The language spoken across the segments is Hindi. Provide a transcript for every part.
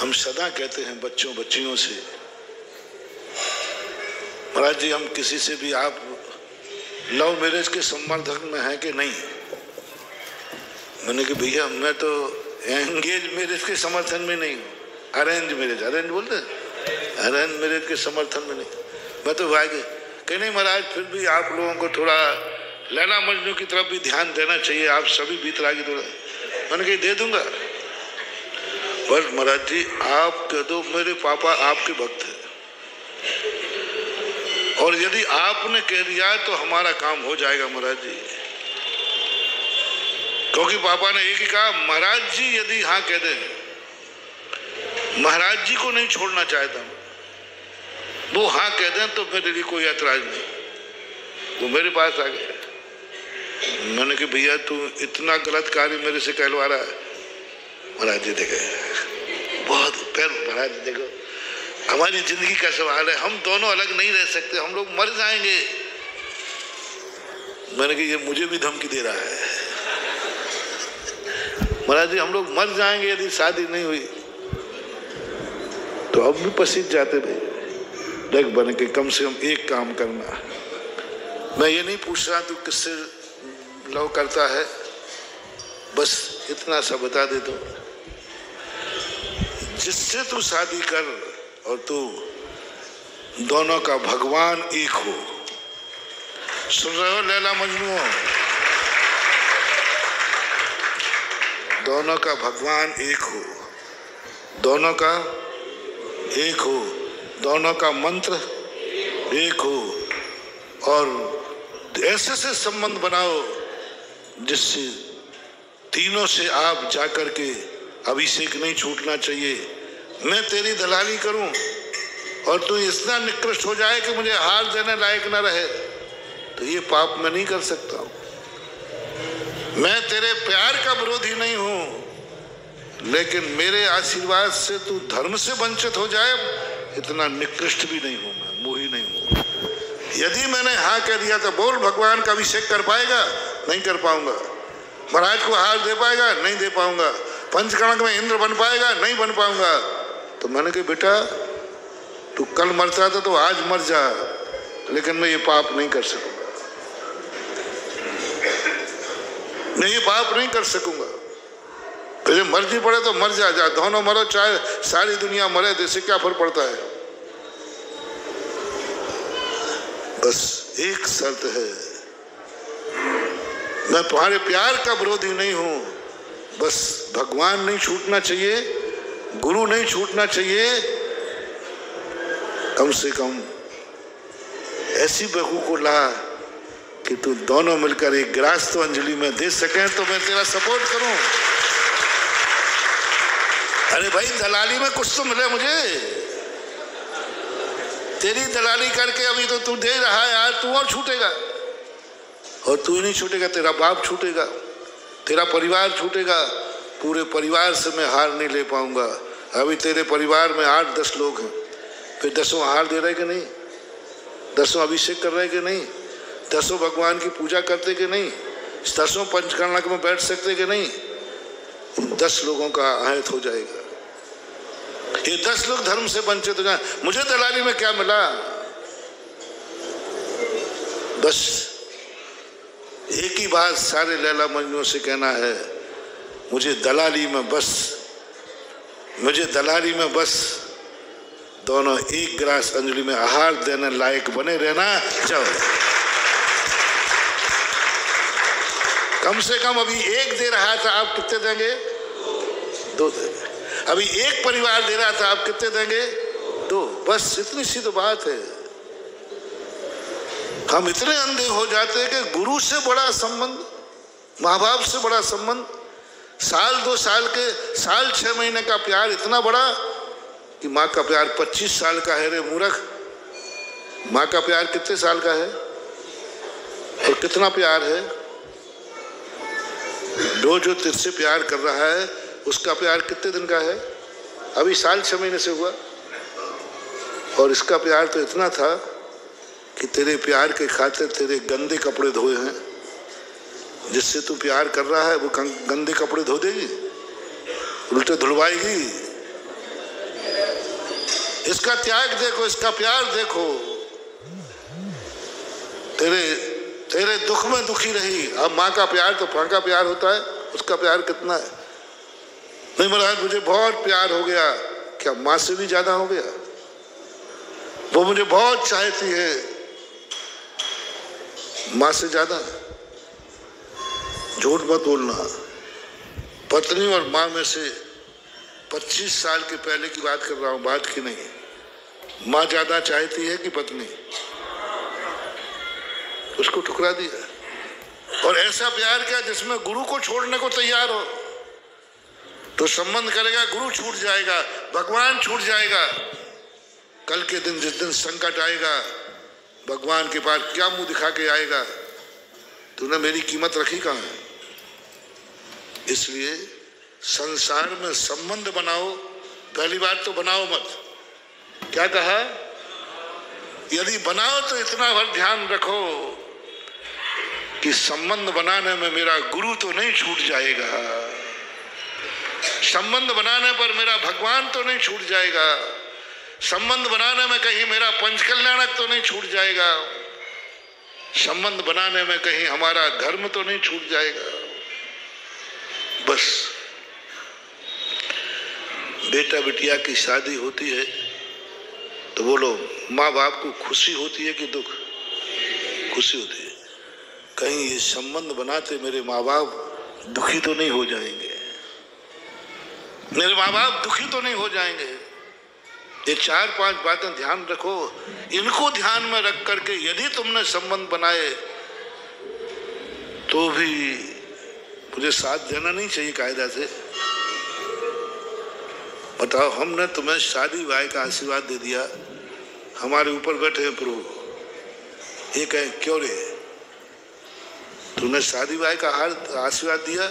हम सदा कहते हैं बच्चों बच्चियों से, महाराज जी हम किसी से भी, आप लव मैरिज के समर्थन में हैं कि नहीं? मैंने कहा भैया मैं तो एंगेज मैरिज के समर्थन में नहीं हूँ, अरेंज मैरिज, अरेंज बोलते हैं, अरेंज मैरिज के समर्थन में नहीं, मैं तो भाई कहीं नहीं महाराज, फिर भी आप लोगों को थोड़ा लैला मजनू की तरफ भी ध्यान देना चाहिए, आप सभी बीतरागी थोड़ा। मैंने कहा दे दूंगा, बस महाराज जी आप कह दो मेरे पापा आपके भक्त हैं, और यदि आपने कह दिया तो हमारा काम हो जाएगा महाराज जी। क्योंकि पापा ने एक ही कहा, महाराज जी यदि हाँ कह दें, महाराज जी को नहीं छोड़ना चाहता हूं, वो हाँ कह दें तो मेरे लिए कोई ऐतराज नहीं। वो मेरे पास आ गए, मैंने कहा भैया तू इतना गलत कार्य मेरे से कहलवा रहा है। महाराज जी देखे बहुत फिर, महाराज देखो हमारी जिंदगी का सवाल है, हम दोनों अलग नहीं रह सकते, हम लोग मर जाएंगे। मैंने कहा ये मुझे भी धमकी दे रहा है। महाराज जी हम लोग मर जाएंगे यदि शादी नहीं हुई, तो अब भी पसीज जाते भाई, देख बन के कम से कम एक काम करना। मैं ये नहीं पूछ रहा तू किससे लव करता है, बस इतना सा बता दे दो, जिससे तू शादी कर और तू दोनों का भगवान एक हो। सुन रहे हो लैला मजनू? दोनों का भगवान एक हो, दोनों का एक हो, दोनों का मंत्र एक हो, और ऐसे से संबंध बनाओ जिससे तीनों से आप जाकर के अभिषेक नहीं छूटना चाहिए। मैं तेरी दलाली करूं और तू इतना निकृष्ट हो जाए कि मुझे हार देने लायक न रहे, तो ये पाप मैं नहीं कर सकता हूं। मैं तेरे प्यार का विरोधी नहीं हूं, लेकिन मेरे आशीर्वाद से तू धर्म से वंचित हो जाए, इतना निकृष्ट भी नहीं हूं मैं, मोही नहीं हूं। यदि मैंने हाँ कह दिया तो बोल भगवान का अभिषेक कर पाएगा? नहीं कर पाऊंगा। महाराज को हार दे पाएगा? नहीं दे पाऊंगा। पंचकणक में इंद्र बन पाएगा? नहीं बन पाऊंगा। तो मैंने कहा बेटा तू कल मरता था तो आज मर जा, लेकिन मैं ये पाप नहीं कर सकूंगा, मैं ये पाप नहीं कर सकूंगा। तुझे मर्जी पड़े तो मर जा, जा दोनों मरो, चाहे सारी दुनिया मरे, तो इससे क्या फर्क पड़ता है। बस एक शर्त है, मैं तुम्हारे प्यार का विरोधी नहीं हूं, बस भगवान नहीं छूटना चाहिए, गुरु नहीं छूटना चाहिए, कम से कम ऐसी बहू को ला कि तू दोनों मिलकर एक गिलास तो अंजलि में दे सकें, तो मैं तेरा सपोर्ट करूं। अरे भाई दलाली में कुछ तो मिले मुझे, तेरी दलाली करके अभी तो तू दे रहा है यार, तू और छूटेगा, और तू ही नहीं छूटेगा, तेरा बाप छूटेगा, तेरा परिवार छूटेगा। पूरे परिवार से मैं हार नहीं ले पाऊंगा। अभी तेरे परिवार में 8-10 लोग हैं, फिर 10 हार दे रहे कि नहीं, 10 अभिषेक कर रहे कि नहीं, 10 भगवान की पूजा करते कि नहीं, 10 पंचकर्णक में बैठ सकते कि नहीं, 10 लोगों का आहत हो जाएगा। ये 10 लोग धर्म से वंचित हो जाए। मुझे दलाली में क्या मिला? बस एक ही बात सारे लैला मजनू से कहना है, मुझे दलाली में बस दोनों एक गिलास अंजलि में आहार देने लायक बने रहना। चलो कम से कम अभी एक दे रहा था, आप कितने देंगे? 2 देंगे। अभी एक परिवार दे रहा था, आप कितने देंगे? 2। बस इतनी सी तो बात है। हम इतने अंधे हो जाते हैं कि गुरु से बड़ा संबंध, माँ बाप से बड़ा संबंध, साल 2 साल के, साल 6 महीने का प्यार इतना बड़ा कि माँ का प्यार 25 साल का है। रे मूर्ख, माँ का प्यार कितने साल का है और कितना प्यार है? जो तुझसे प्यार कर रहा है उसका प्यार कितने दिन का है? अभी साल 6 महीने से हुआ, और इसका प्यार तो इतना था कि तेरे प्यार के खातिर तेरे गंदे कपड़े धोए हैं। जिससे तू प्यार कर रहा है वो गंदे कपड़े धो देगी, उल्टे धुलवाएगी। इसका त्याग देखो, इसका प्यार देखो। तेरे दुख में दुखी रही। अब माँ का प्यार तो फांका प्यार होता है, उसका प्यार कितना है। नहीं महाराज मुझे बहुत प्यार हो गया, क्या माँ से भी ज्यादा हो गया? वो मुझे बहुत चाहती है, माँ से ज्यादा। झूठ मत बोलना। पत्नी और माँ में से 25 साल के पहले की बात कर रहा हूं, बात की नहीं। माँ ज्यादा चाहती है कि पत्नी? उसको ठुकरा दिया। और ऐसा प्यार क्या जिसमें गुरु को छोड़ने को तैयार हो। तो संबंध करेगा, गुरु छूट जाएगा, भगवान छूट जाएगा। कल के दिन जिस दिन संकट आएगा, भगवान के पास क्या मुंह दिखा के आएगा? तूने मेरी कीमत रखी कहाँ है? इसलिए संसार में संबंध बनाओ। पहली बात तो बनाओ मत। क्या कहा? यदि बनाओ तो इतना भर ध्यान रखो कि संबंध बनाने में मेरा गुरु तो नहीं छूट जाएगा, संबंध बनाने पर मेरा भगवान तो नहीं छूट जाएगा, संबंध बनाने में कहीं मेरा पंचकल्याणक तो नहीं छूट जाएगा, संबंध बनाने में कहीं हमारा धर्म तो नहीं छूट जाएगा। बस बेटा बिटिया की शादी होती है तो बोलो माँ बाप को खुशी होती है कि दुख? खुशी होती है। कहीं ये संबंध बनाते मेरे माँ बाप दुखी तो नहीं हो जाएंगे, मेरे माँ बाप दुखी तो नहीं हो जाएंगे। ये 4-5 बातें ध्यान रखो। इनको ध्यान में रख करके यदि तुमने संबंध बनाए तो भी मुझे साथ देना नहीं चाहिए कायदा से। बताओ, हमने तुम्हें शादी ब्याह का आशीर्वाद दे दिया, हमारे ऊपर बैठे हैं प्रभु, ये कहें क्यों रे? तूने शादी ब्याह का आशीर्वाद दिया,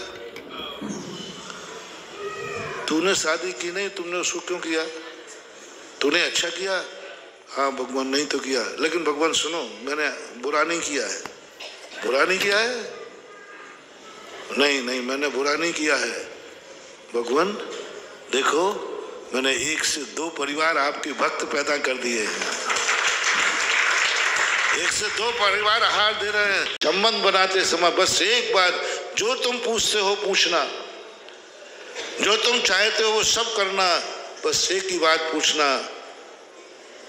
तूने शादी की नहीं, तुमने उसको क्यों किया? तूने अच्छा किया? हाँ भगवान नहीं तो किया, लेकिन भगवान सुनो मैंने बुरा नहीं किया है। बुरा नहीं किया है? नहीं नहीं मैंने बुरा नहीं किया है। भगवान देखो मैंने 1 से 2 परिवार आपके भक्त पैदा कर दिए हैं, 1 से 2 परिवार आहार दे रहे हैं। संबंध बनाते समय बस एक बात, जो तुम पूछते हो पूछना, जो तुम चाहते हो वो सब करना। बस एक ही बात पूछना,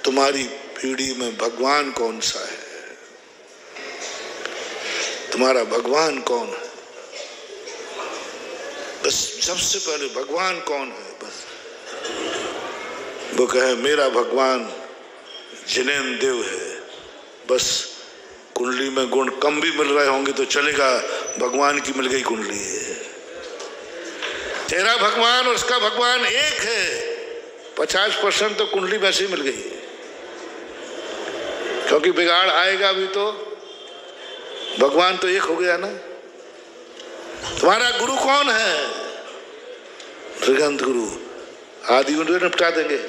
तुम्हारी पीढ़ी में भगवान कौन सा है? तुम्हारा भगवान कौन है? बस सबसे पहले भगवान कौन है? बस वो कहे मेरा भगवान जिनेन्द्र देव है। बस कुंडली में गुण कम भी मिल रहे होंगे तो चलेगा, भगवान की मिल गई कुंडली है। तेरा भगवान और उसका भगवान एक है, 50% तो कुंडली वैसे ही मिल गई, क्योंकि बिगाड़ आएगा भी तो भगवान तो एक हो गया ना। तुम्हारा गुरु कौन है? ऋगंत गुरु, आदि उनको निपटा देंगे।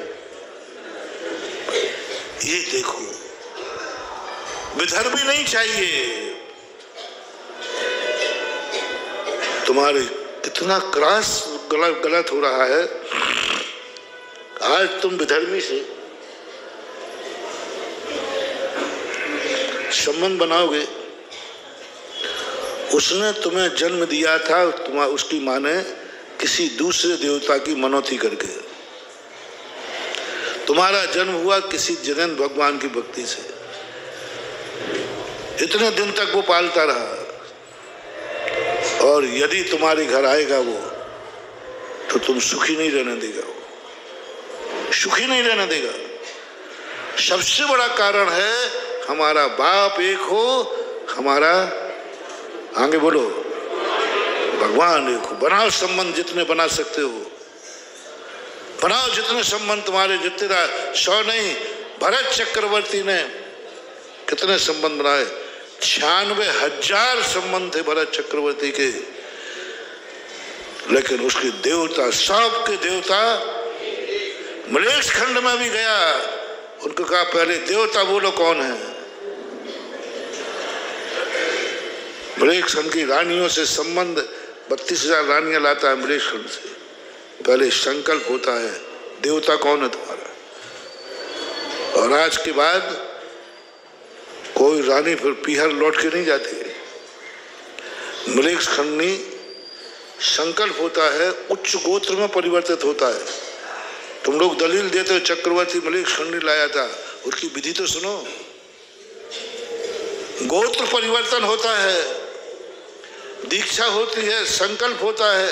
ये देखो विधर्मी नहीं चाहिए। तुम्हारे कितना क्रॉस गलत हो रहा है। आज तुम विधर्मी से संबंध बनाओगे, उसने तुम्हें जन्म दिया था, उसकी माँ ने किसी दूसरे देवता की मनौती करके। तुम्हारा जन्म हुआ किसी जिनेन्द्र भगवान की भक्ति से। इतने दिन तक वो पालता रहा, और यदि तुम्हारे घर आएगा वो तो तुम सुखी नहीं रहने देगा, वो सुखी नहीं रहने देगा। सबसे बड़ा कारण है हमारा बाप एक हो, हमारा आगे बोलो भगवान एक हो। बनाओ संबंध जितने बना सकते हो, बनाओ जितने संबंध तुम्हारे जितने 100 नहीं। भरत चक्रवर्ती ने कितने संबंध बनाए? 96,000 संबंध थे भरत चक्रवर्ती के, लेकिन उसके देवता, सबके देवता मलेच्छ खंड में भी गया, उनको कहा पहले देवता बोलो कौन है। मलेच्छ खंड की रानियों से संबंध, 32,000 रानियां लाता है मलेच्छ खंड से। पहले संकल्प होता है देवता कौन है तुम्हारा। और आज के बाद कोई रानी फिर पीहर लौट के नहीं जाती। मृगस्कंदी संकल्प होता है, उच्च गोत्र में परिवर्तित होता है। तुम लोग दलील देते हो चक्रवर्ती मृगस्कंदी लाया था, उसकी विधि तो सुनो। गोत्र परिवर्तन होता है, दीक्षा होती है, संकल्प होता है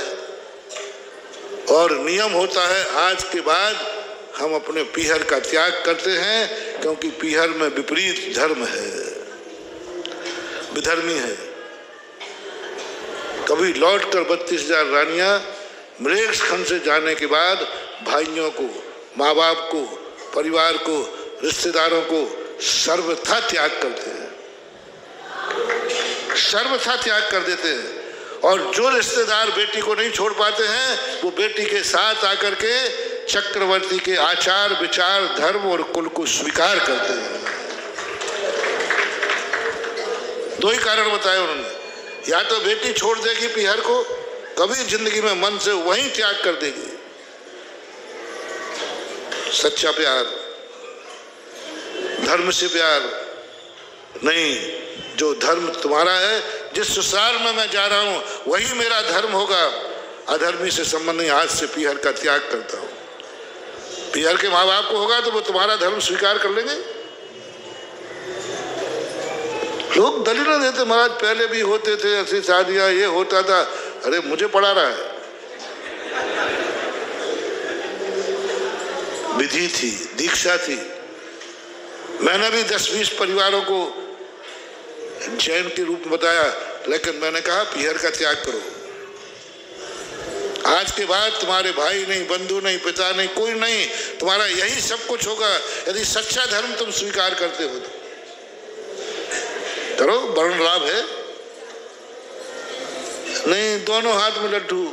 और नियम होता है। आज के बाद हम अपने पीहर का त्याग करते हैं, क्योंकि पीहर में विपरीत धर्म है, विधर्मी है। कभी लौटकर 32,000 रानियां मृगस्कंद से जाने के बाद भाइयों को, माँ बाप को, परिवार को, रिश्तेदारों को सर्वथा त्याग करते हैं, सर्वथा त्याग कर देते हैं। और जो रिश्तेदार बेटी को नहीं छोड़ पाते हैं, वो बेटी के साथ आकर के चक्रवर्ती के आचार विचार, धर्म और कुल को स्वीकार करते हैं। दो ही कारण बताए उन्होंने, या तो बेटी छोड़ देगी पीहर को, कभी जिंदगी में मन से वहीं त्याग कर देगी। सच्चा प्यार, धर्म से प्यार नहीं, जो धर्म तुम्हारा है, जिस ससुराल में मैं जा रहा हूं वही मेरा धर्म होगा, अधर्मी से संबंध नहीं। आज से पीहर का त्याग करता हूं। पीहर के माँ बाप को होगा तो वो तुम्हारा धर्म स्वीकार कर लेंगे। लोग दलील देते, महाराज पहले भी होते थे ऐसी शादियां, ये होता था। अरे मुझे पढ़ा रहा है, विधि थी, दीक्षा थी। मैंने भी 10-20 परिवारों को जैन के रूप में बताया, लेकिन मैंने कहा पीहर का त्याग करो। आज के बाद तुम्हारे भाई नहीं, बंधु नहीं, पिता नहीं, कोई नहीं, तुम्हारा यही सब कुछ होगा यदि सच्चा धर्म तुम स्वीकार करते हो तो। करो, वर्ण लाभ है नहीं, दोनों हाथ में लड्डू।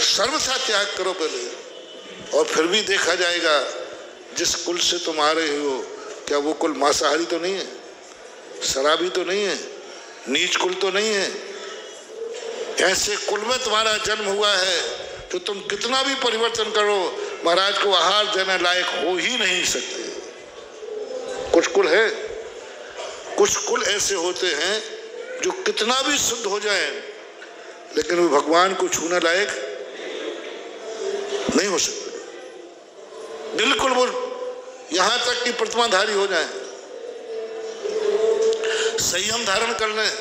सर्वथा त्याग करो पहले, और फिर भी देखा जाएगा जिस कुल से तुम आ रहे हो, क्या वो कुल मांसाहारी तो नहीं है, शराबी तो नहीं है, नीच कुल तो नहीं है। ऐसे कुल में तुम्हारा जन्म हुआ है तो तुम कितना भी परिवर्तन करो, महाराज को आहार देने लायक हो ही नहीं सकते। कुछ कुल है, कुछ कुल ऐसे होते हैं जो कितना भी शुद्ध हो जाए, लेकिन वो भगवान को छूने लायक नहीं हो सकते। बिल्कुल वो यहां तक कि प्रतिमाधारी हो जाए, संयम धारण कर लें,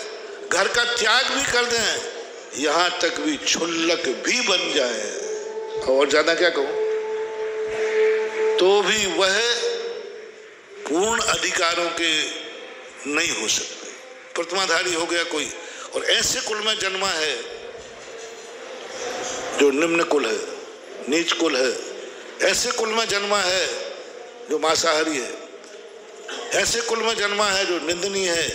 घर का त्याग भी कर दें, यहां तक भी क्षुल्लक भी बन जाए, और ज्यादा क्या कहूं, तो भी वह पूर्ण अधिकारों के नहीं हो सकते। प्रतिमाधारी हो गया कोई, और ऐसे कुल में जन्मा है जो निम्न कुल है, नीच कुल है। ऐसे कुल में जन्मा है जो मांसाहारी है, ऐसे कुल में जन्मा है जो निंदनीय है।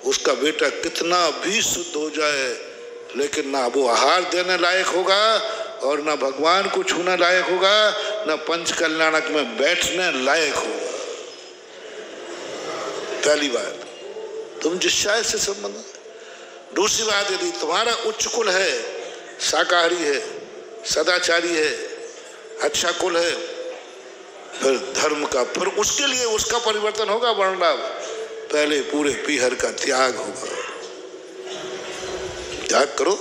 उसका बेटा कितना भी शुद्ध हो जाए, लेकिन ना वो आहार देने लायक होगा, और ना भगवान को छूने लायक होगा, ना पंच कल्याणक में बैठने लायक होगा। पहली बात, तुम जिस शायद से संबंध। दूसरी बात, यदि तुम्हारा उच्च कुल है, शाकाहारी है, सदाचारी है, अच्छा कुल है, फिर धर्म का, फिर उसके लिए उसका परिवर्तन होगा, वर्ण लाभ। पहले पूरे पीहर का त्याग होगा। त्याग करो,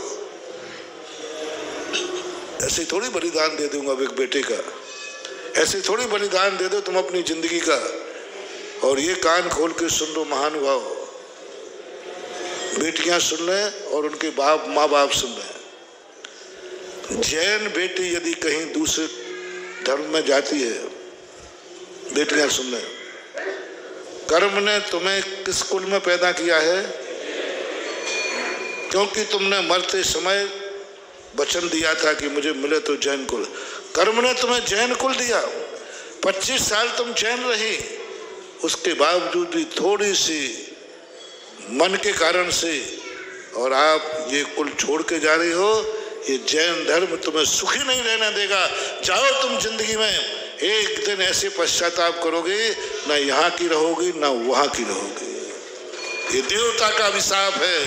ऐसे थोड़ी बलिदान दे दूंगा एक बेटे का, ऐसे थोड़ी बलिदान दे दो तुम अपनी जिंदगी का। और ये कान खोल के सुन लो महानुभाव, बेटियां सुन लें और उनके बाप माँ बाप सुन लें। जैन बेटी यदि कहीं दूसरे धर्म में जाती है, बेटियां सुन लें, कर्म ने तुम्हें किस कुल में पैदा किया है? क्योंकि तुमने मरते समय वचन दिया था कि मुझे मिले तो जैन कुल। कर्म ने तुम्हें जैन कुल दिया, 25 साल तुम जैन रही, उसके बावजूद भी थोड़ी सी मन के कारण से, और आप ये कुल छोड़ के जा रही हो। ये जैन धर्म तुम्हें सुखी नहीं रहने देगा। जाओ तुम जिंदगी में, एक दिन ऐसे पश्चाताप करोगे, ना यहाँ की रहोगी ना वहाँ की रहोगी। ये देवता का अभिशाप है,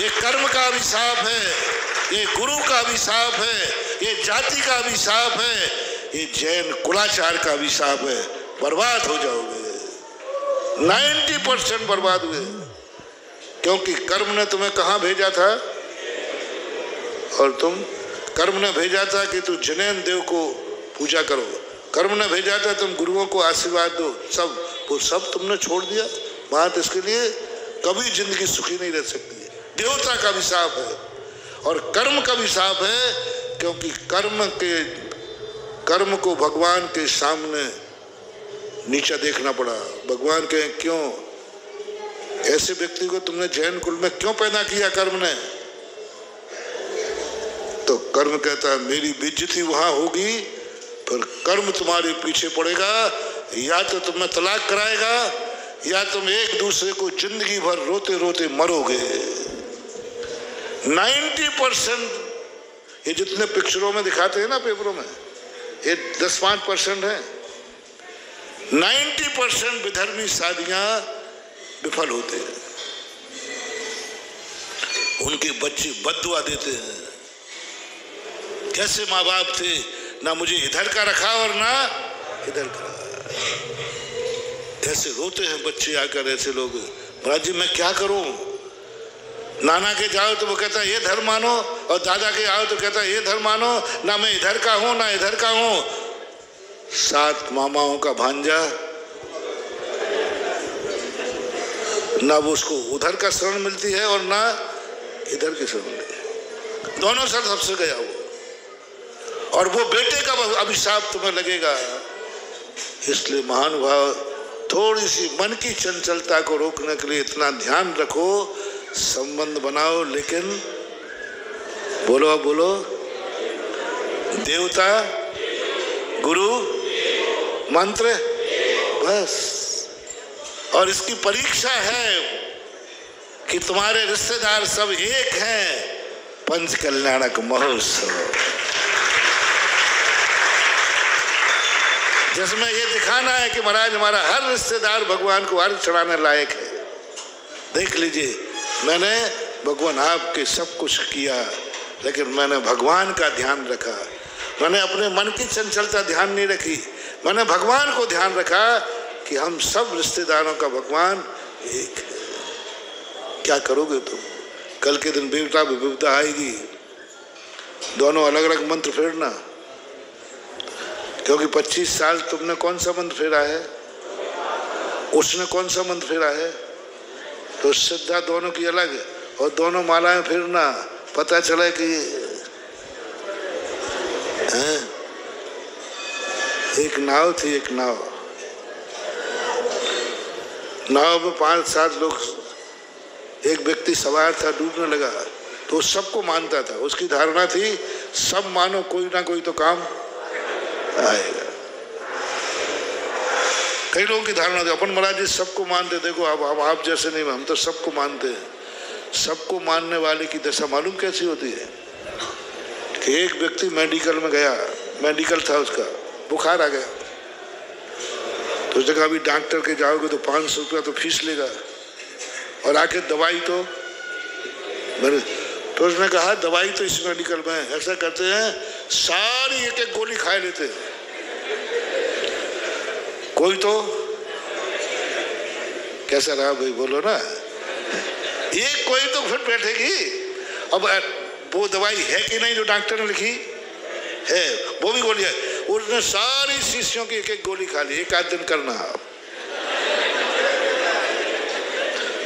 ये कर्म का अभिशाप है, ये गुरु का अभिशाप है। ये जाति का अभिशाप है, ये जैन कुलाचार का अभिशाप है। बर्बाद हो जाओगे, 90% बर्बाद हुए, क्योंकि कर्म ने तुम्हें कहाँ भेजा था? और तुम, कर्म ने भेजा था कि तू जैन देव को पूजा करो, कर्म ने भेजा था तुम गुरुओं को आशीर्वाद दो, वो सब तुमने छोड़ दिया। बात इसके लिए कभी जिंदगी सुखी नहीं रह सकती है। देवता का अभिशाप है और कर्म का अभिशाप है, क्योंकि कर्म को भगवान के सामने नीचा देखना पड़ा। भगवान कहे क्यों ऐसे व्यक्ति को तुमने जैन कुल में क्यों पैदा किया कर्म ने? तो कर्म कहता है मेरी बेइज्जती वहां होगी, फिर कर्म तुम्हारे पीछे पड़ेगा, या तो तुम्हें तलाक कराएगा या तुम एक दूसरे को जिंदगी भर रोते रोते मरोगे। 90% ये जितने पिक्चरों में दिखाते हैं ना, पेपरों में, ये 10-5% है। 90% विधर्मी शादियां विफल होते हैं, उनके बच्चे बद्दुआ देते हैं। कैसे माँ बाप थे, ना मुझे इधर का रखा और ना इधर का। ऐसे रोते हैं बच्चे आकर, ऐसे लोग, महाराज जी मैं क्या करूं? नाना के जाओ तो वो कहता है ये धर्म मानो, और दादा के आओ तो कहता है ये धर्म मानो, ना मैं इधर का हूं ना इधर का हूं। 7 मामाओं का भांजा, ना वो उसको उधर का शरण मिलती है और ना इधर की शरण मिलती है, दोनों साथ सबसे गया वो। और वो बेटे का अभिशाप तुम्हें लगेगा। इसलिए महानुभाव, थोड़ी सी मन की चंचलता को रोकने के लिए इतना ध्यान रखो, संबंध बनाओ, लेकिन बोलो बोलो, देवता गुरु मंत्र, बस। और इसकी परीक्षा है कि तुम्हारे रिश्तेदार सब एक हैं। पंच कल्याणक महोत्सव, जिसमें ये दिखाना है कि महाराज हमारा हर रिश्तेदार भगवान को अर्घ चढ़ाने लायक है। देख लीजिए, मैंने भगवान आपके सब कुछ किया, लेकिन मैंने भगवान का ध्यान रखा। मैंने अपने मन की चंचलता ध्यान नहीं रखी, मैंने भगवान को ध्यान रखा कि हम सब रिश्तेदारों का भगवान एक है। क्या करोगे तुम? कल के दिन बेटा विविधता आएगी, दोनों अलग अलग मंत्र फेरना, क्योंकि 25 साल तुमने कौन सा मंत्र फेरा है, उसने कौन सा मंत्र फेरा है, तो श्रद्धा दोनों की अलग है। और दोनों मालाएं फेरना, पता चला कि एक नाव थी, एक नाव में 5-7 लोग, एक व्यक्ति सवार था, डूबने लगा, तो सबको मानता था। उसकी धारणा थी सब मानो, कोई ना कोई तो काम आएगा। कई लोगों की धारणा थी अपन महाराज जी सबको मानते, देखो अब आप जैसे नहीं, हम तो सबको मानते हैं। सबको मानने वाले की दशा मालूम कैसी होती है कि एक व्यक्ति मेडिकल में गया, मेडिकल था उसका, बुखार आ गया, तो उसने कहा अभी डॉक्टर के जाओगे तो 500 रुपया तो फीस लेगा, और आके दवाई तो उसने कहा दवाई तो इस मेडिकल में है। ऐसा करते हैं सारी एक गोली खा लेते हैं, कोई तो कैसा रहा भाई बोलो ना, एक कोई तो फिर बैठेगी। अब वो दवाई है कि नहीं जो डॉक्टर ने लिखी है, वो भी गोली है, उसने सारी शीशियों की एक गोली खा ली। 1 आध दिन करना,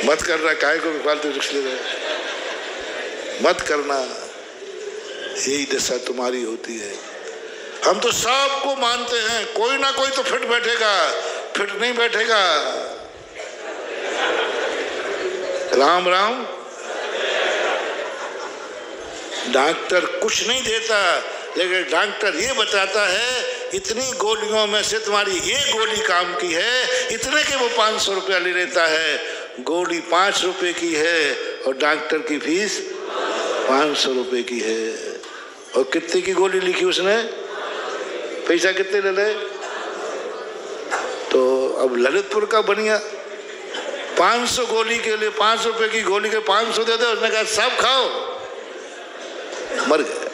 मत करना, काहे को फालतू रिस्क ले रहे, मत करना। यही दशा तुम्हारी होती है। हम तो सबको मानते हैं, कोई ना कोई तो फिट बैठेगा, फिट नहीं बैठेगा। राम राम। डॉक्टर कुछ नहीं देता, लेकिन डॉक्टर ये बताता है इतनी गोलियों में से तुम्हारी ये गोली काम की है, इतने के वो 500 रुपया ले लेता है। गोली 5 रुपए की है और डॉक्टर की फीस 500 रुपए की है। और कितने की गोली लिखी उसने, पैसा कितने ले ले? तो अब ललितपुर का बनिया 500 गोली के लिए 5 रुपए की गोली के 500 दे दे, उसने कहा सब खाओ, मर गए।